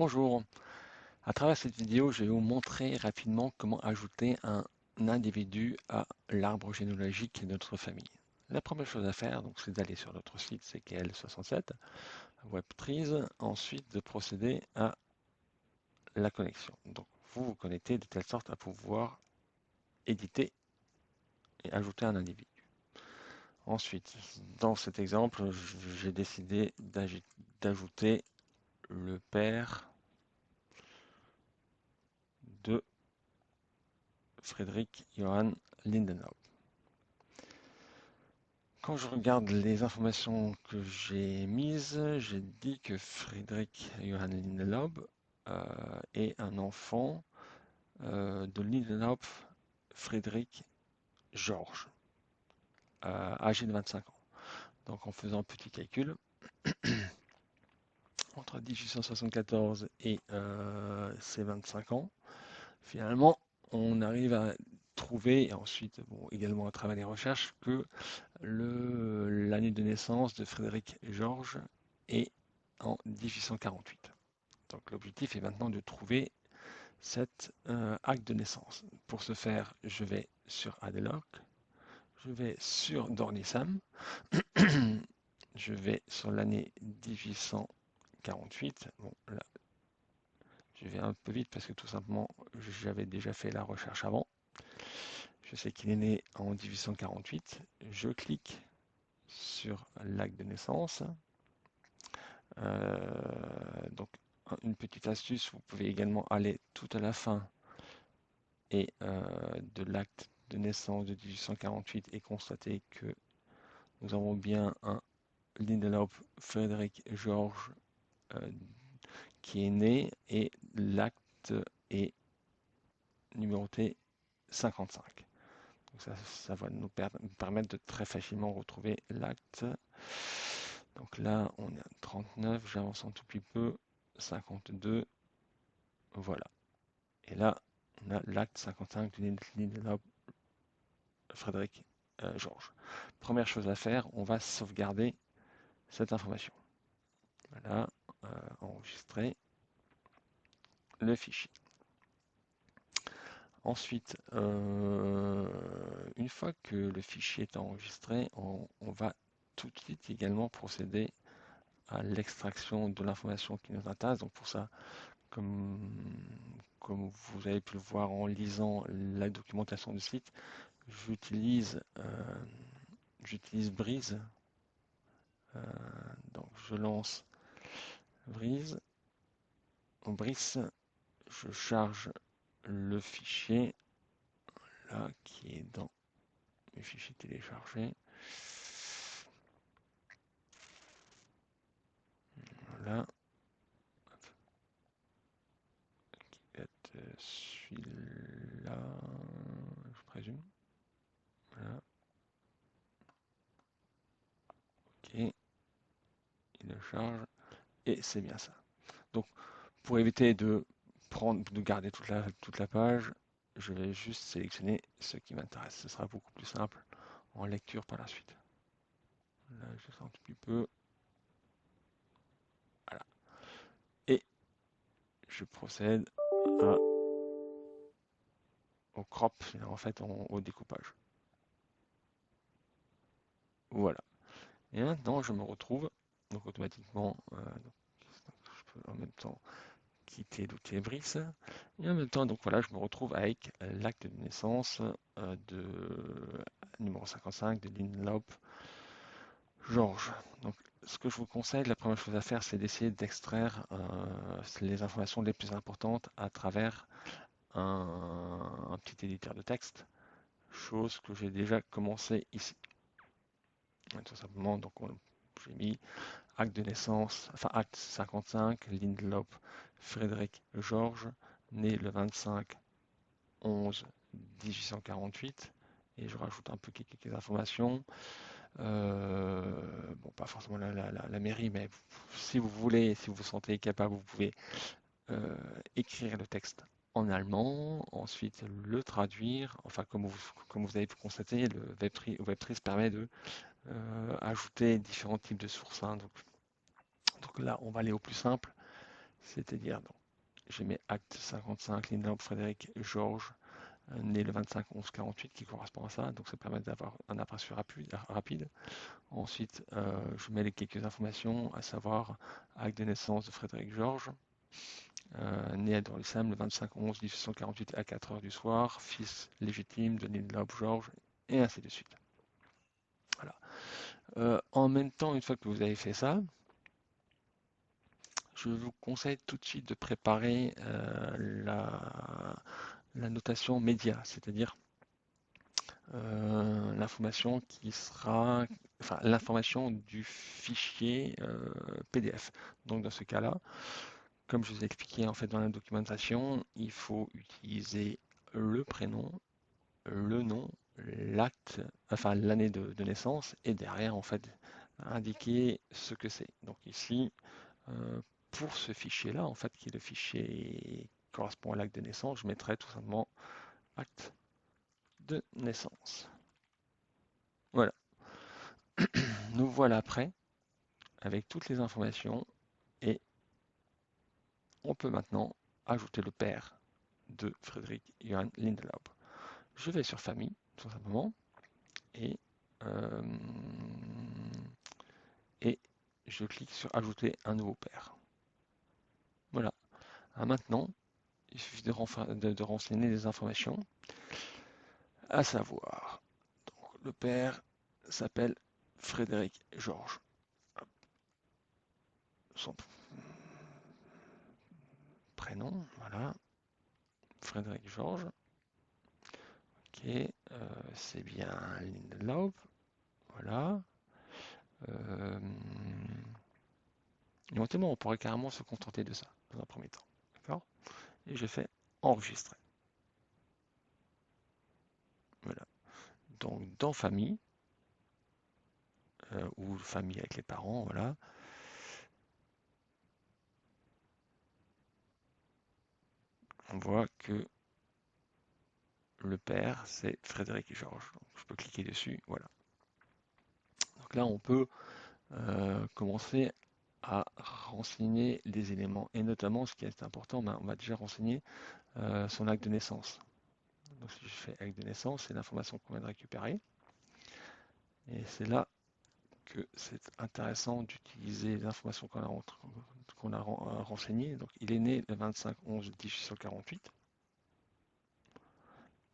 Bonjour, à travers cette vidéo, je vais vous montrer rapidement comment ajouter un individu à l'arbre généalogique de notre famille. La première chose à faire, donc, c'est d'aller sur notre site CKL67, Web13, ensuite de procéder à la connexion. Donc vous vous connectez de telle sorte à pouvoir éditer et ajouter un individu. Ensuite, dans cet exemple, j'ai décidé d'ajouter le père de Frédéric Johann Lindenau. Quand je regarde les informations que j'ai mises, j'ai dit que Friedrich Johann Lindelof est un enfant de Lindelof Friedrich George, âgé de 25 ans. Donc en faisant un petit calcul, entre 1874 et ses 25 ans, finalement, on arrive à trouver, et ensuite également à travers les recherches, que l'année de naissance de Frédéric Georges est en 1848. Donc l'objectif est maintenant de trouver cet acte de naissance. Pour ce faire, je vais sur Adeloc, je vais sur Dornissam, je vais sur l'année 1848. Bon, là, je vais un peu vite parce que tout simplement, j'avais déjà fait la recherche avant. Je sais qu'il est né en 1848. Je clique sur l'acte de naissance. Donc, une petite astuce, vous pouvez également aller tout à la fin et de l'acte de naissance de 1848 et constater que nous avons bien un Lindelof Frédéric Georges euh, qui est né et l'acte est numéroté 55. Donc ça va nous permettre de très facilement retrouver l'acte. Donc là, on est à 39, j'avance un tout petit peu, 52, voilà. Et là, on a l'acte 55 de Lindelof Frédéric Georges. Première chose à faire, on va sauvegarder cette information. Voilà, enregistrer le fichier. Ensuite, une fois que le fichier est enregistré, on va tout de suite également procéder à l'extraction de l'information qui nous intéresse. Donc pour ça, comme, comme vous avez pu le voir en lisant la documentation du site, j'utilise Breeze. Donc je lance Breeze. En Breeze, je charge le fichier là qui est dans mes fichiers téléchargés. Voilà. Qui va être celui-là, je présume. Voilà. Ok. Il le charge. Et c'est bien ça. Donc, pour éviter de garder toute la page, je vais juste sélectionner ce qui m'intéresse. Ce sera beaucoup plus simple en lecture par la suite. Là, je sens un petit peu. Voilà. Et je procède au crop, en fait, au découpage. Voilà. Et maintenant, je me retrouve, donc automatiquement, je peux en même temps quitter l'outil Brice. Et en même temps, donc voilà, je me retrouve avec l'acte de naissance de numéro 55 de Lindelof Georges. Donc, ce que je vous conseille, la première chose à faire, c'est d'essayer d'extraire les informations les plus importantes à travers un petit éditeur de texte, chose que j'ai déjà commencé ici. Tout simplement, donc j'ai mis acte de naissance, enfin acte 55, Lindelof Frédéric Georges, né le 25/11/1848, et je rajoute un peu quelques informations. Bon, pas forcément la mairie, mais si vous voulez, si vous vous sentez capable, vous pouvez écrire le texte en allemand, ensuite le traduire. Enfin, comme vous avez pu constater, le Web13 permet de ajouter différents types de sources, hein. Donc là, on va aller au plus simple. C'est-à-dire, donc, j'ai mes actes 55, Lindelof, Frédéric, Georges, né le 25-11-48, qui correspond à ça. Donc ça permet d'avoir un aperçu rapide. Ensuite, je mets les quelques informations, à savoir acte de naissance de Frédéric Georges, né à Dorlisheim le 25-11-1848 à 4 heures du soir, fils légitime de Lindelof Georges, et ainsi de suite. Voilà. En même temps, une fois que vous avez fait ça, je vous conseille tout de suite de préparer la notation média, c'est-à-dire l'information qui sera, enfin l'information du fichier PDF. Donc dans ce cas-là, comme je vous ai expliqué en fait dans la documentation, il faut utiliser le prénom, le nom, l'acte, enfin l'année de naissance, et derrière en fait indiquer ce que c'est. Donc ici, euh, pour ce fichier-là, en fait, qui est le fichier qui correspond à l'acte de naissance, je mettrai tout simplement acte de naissance. Voilà, nous voilà prêts avec toutes les informations et on peut maintenant ajouter le père de Frédéric Johann Lindelof. Je vais sur famille, tout simplement, et, euh, et je clique sur ajouter un nouveau père. Voilà. Maintenant, il suffit de renseigner les informations, à savoir, donc, le père s'appelle Frédéric Georges. Son prénom, voilà, Frédéric Georges. Ok, c'est bien Lindelof, voilà. Euh, Éventuellement, on pourrait carrément se contenter de ça dans un premier temps. D'accord? Et je fais enregistrer. Voilà. Donc, dans famille, ou famille avec les parents, voilà, on voit que le père, c'est Frédéric Georges. Donc, je peux cliquer dessus, voilà. Donc là, on peut commencer à renseigner des éléments. Et notamment, ce qui est important, ben, on va déjà renseigner son acte de naissance. Donc si je fais acte de naissance, c'est l'information qu'on vient de récupérer. Et c'est là que c'est intéressant d'utiliser les informations qu'on a renseignées. Donc il est né le 25-11-1848,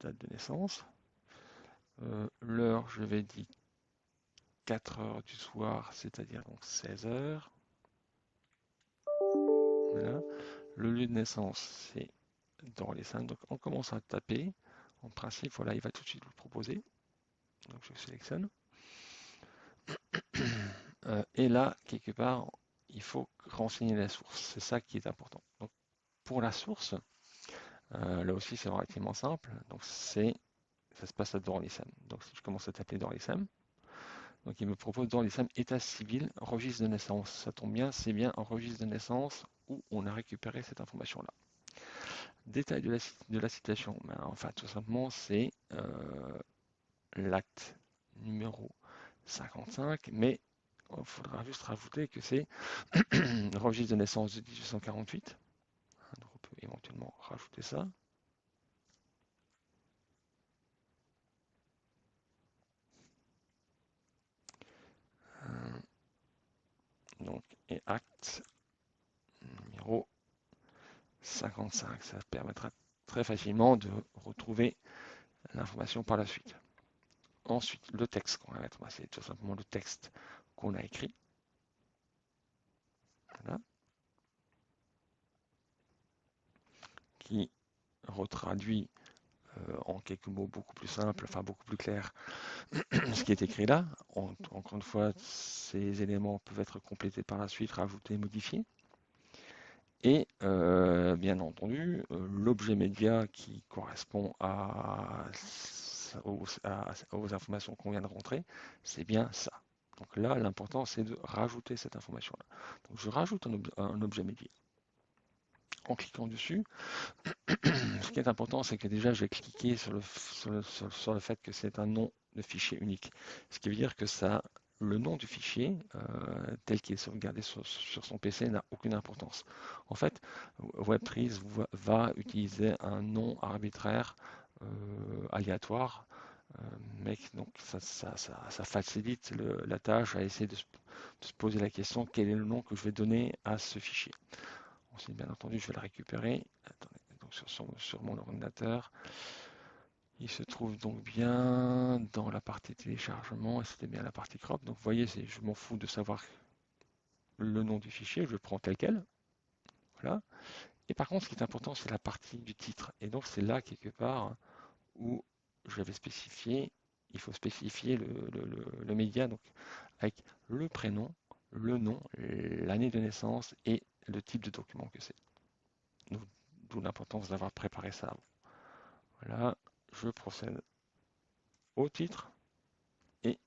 date de naissance. L'heure, je vais dire 4 heures du soir, c'est-à-dire donc 16 heures. Voilà. Le lieu de naissance, c'est dans les 5. Donc on commence à taper. En principe, voilà, il va tout de suite vous le proposer. Donc je sélectionne. Et là, quelque part, il faut renseigner la source. C'est ça qui est important. Donc pour la source, là aussi c'est relativement simple. Donc ça se passe à Dorlisheim. Donc si je commence à taper Dorlisheim, donc il me propose Dorlisheim état civil, registre de naissance. Ça tombe bien, c'est bien un registre de naissance où on a récupéré cette information-là. Détail de la citation. Ben, enfin, tout simplement, c'est l'acte numéro 55, mais il faudra juste rajouter que c'est le registre de naissance de 1848. Donc on peut éventuellement rajouter ça. Euh, donc, et acte numéro 55. Ça permettra très facilement de retrouver l'information par la suite. Ensuite, le texte qu'on va mettre, c'est tout simplement le texte qu'on a écrit. Voilà, qui retraduit en quelques mots beaucoup plus simples, enfin beaucoup plus clairs, ce qui est écrit là. Encore une fois, ces éléments peuvent être complétés par la suite, rajoutés, modifiés. Et bien entendu, l'objet média qui correspond aux informations qu'on vient de rentrer, c'est bien ça. Donc là, l'important, c'est de rajouter cette information-là. Donc je rajoute un objet média. En cliquant dessus, ce qui est important, c'est que déjà, j'ai cliqué sur le fait que c'est un nom de fichier unique. Ce qui veut dire que ça le nom du fichier tel qu'il est sauvegardé sur son PC n'a aucune importance. En fait, WebTrees va utiliser un nom arbitraire aléatoire, mais donc ça facilite la tâche à essayer de se poser la question quel est le nom que je vais donner à ce fichier. Ensuite, bien entendu, je vais le récupérer. Attendez, donc sur mon ordinateur. Il se trouve donc bien dans la partie téléchargement, et c'était bien la partie crop. Donc vous voyez, je m'en fous de savoir le nom du fichier, je le prends tel quel. Voilà. Et par contre, ce qui est important, c'est la partie du titre. Et donc c'est là quelque part où je vais spécifier, il faut spécifier le média, donc avec le prénom, le nom, l'année de naissance et le type de document que c'est. D'où l'importance d'avoir préparé ça avant. Voilà, je procède au titre. Et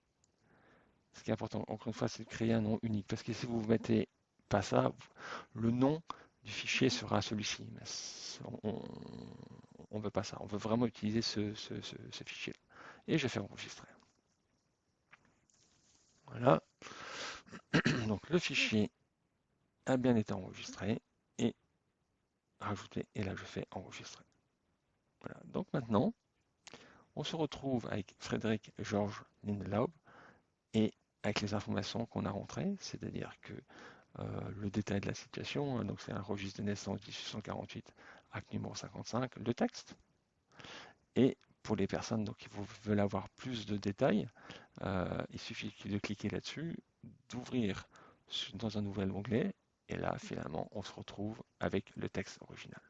ce qui est important, encore une fois, c'est de créer un nom unique. Parce que si vous ne mettez pas ça, le nom du fichier sera celui-ci. Mais on ne veut pas ça. On veut vraiment utiliser ce fichier. Et je fais enregistrer. Voilà. Donc le fichier a bien été enregistré et rajouté. Et là, je fais enregistrer. Voilà. Donc maintenant, on se retrouve avec Frédéric Georges Lindelaub et avec les informations qu'on a rentrées, c'est-à-dire que le détail de la situation, donc c'est un registre de naissance 1848, acte numéro 55, le texte. Et pour les personnes donc, qui veulent avoir plus de détails, il suffit de cliquer là-dessus, d'ouvrir dans un nouvel onglet, et là, finalement, on se retrouve avec le texte original.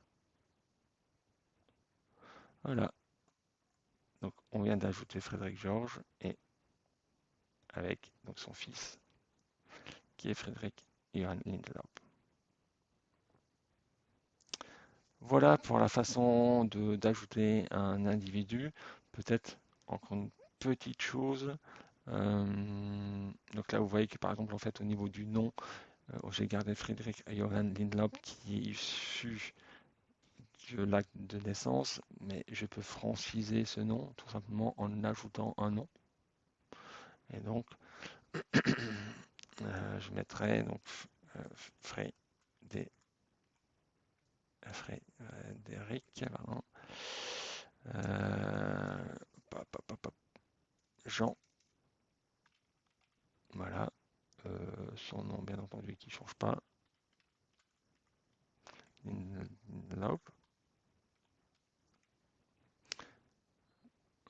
Voilà. Donc, on vient d'ajouter Frédéric Georges et avec donc, son fils, qui est Frédéric Johan Lindelof. Voilà pour la façon d'ajouter un individu. Peut-être encore une petite chose. Donc là, vous voyez que par exemple, en fait, au niveau du nom, j'ai gardé Frédéric Johan Lindlob qui est issu de l'acte de naissance, mais je peux franciser ce nom tout simplement en ajoutant un nom. Et donc, je mettrai donc Frédéric, pardon. Jean, voilà, son nom bien entendu qui ne change pas, Lindlaub,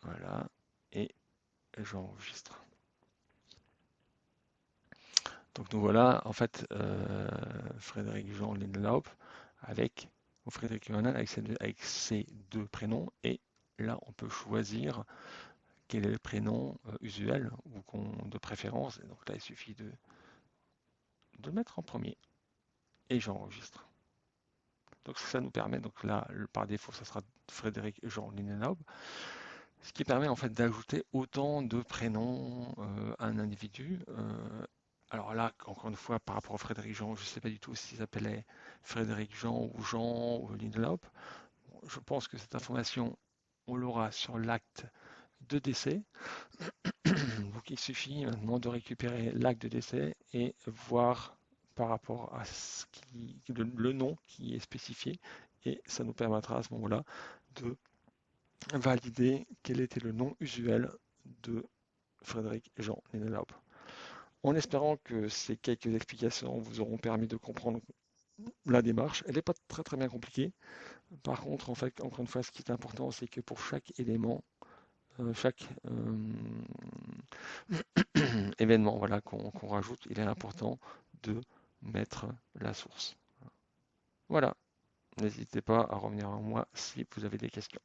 voilà, et j'enregistre. Donc nous voilà, en fait, Frédéric Jean Lindlaub avec, ou Frédéric Johannan avec ses deux prénoms, et là on peut choisir quel est le prénom usuel ou de préférence. Et donc là, il suffit de le mettre en premier et j'enregistre. Donc ça nous permet, donc là, par défaut, ça sera Frédéric Jean Lindenlaub, ce qui permet en fait d'ajouter autant de prénoms à un individu. Alors là, encore une fois, par rapport à Frédéric Jean, je ne sais pas du tout s'il s'appelait Frédéric Jean ou Lindenlaub. Je pense que cette information, on l'aura sur l'acte de décès. Donc il suffit maintenant de récupérer l'acte de décès et voir par rapport à le nom qui est spécifié, et ça nous permettra à ce moment-là de valider quel était le nom usuel de Frédéric Jean Lindenlaub. En espérant que ces quelques explications vous auront permis de comprendre la démarche. Elle n'est pas très très bien compliquée. Par contre, en fait, encore une fois, ce qui est important, c'est que pour chaque élément, chaque événement voilà, qu'on rajoute, il est important de mettre la source. Voilà, n'hésitez pas à revenir à moi si vous avez des questions.